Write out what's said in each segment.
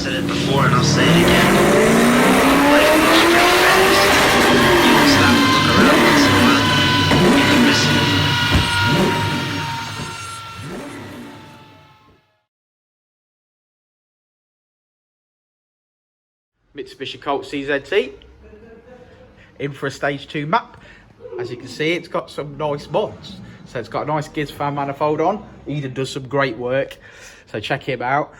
said it before and I'll say it again. Life moves pretty fast. You don't stop and look around once in a while. You can miss it. Mitsubishi Colt CZT in for a stage 2 map. As you can see, it's got some nice mods. So it's got a nice Giz fan manifold on. Eden does some great work, so check him out.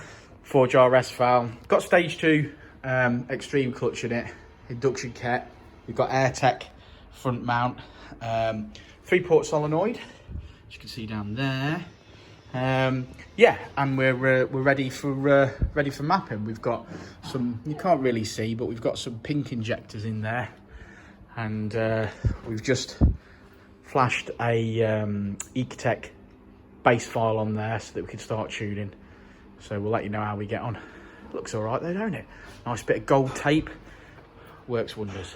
4-jar S valve. Got stage 2 extreme clutch in it, induction kit. You've got Ecutek front mount, 3-port solenoid, as you can see down there. Yeah, and we're ready for mapping. We've got some, you can't really see, but we've got some pink injectors in there, and we've just flashed a Ecutek base file on there so that we can start tuning. So we'll let you know how we get on. Looks all right though, don't it? Nice bit of gold tape, works wonders.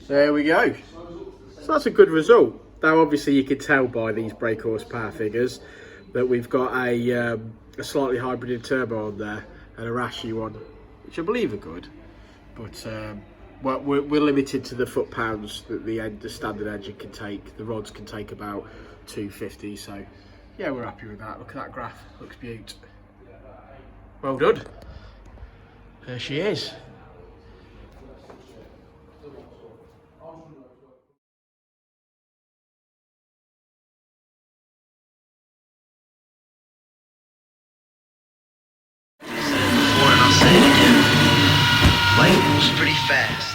There we go. So that's a good result. Now obviously you can tell by these brake horsepower figures that we've got a slightly hybrided turbo on there and a Rashi one, which I believe are good. But well, we're limited to the foot-pounds that the standard engine can take. The rods can take about 250, so yeah, we're happy with that. Look at that graph, looks beaut. Well done. There she is. Said it before and I'll say it again. Life moves pretty fast.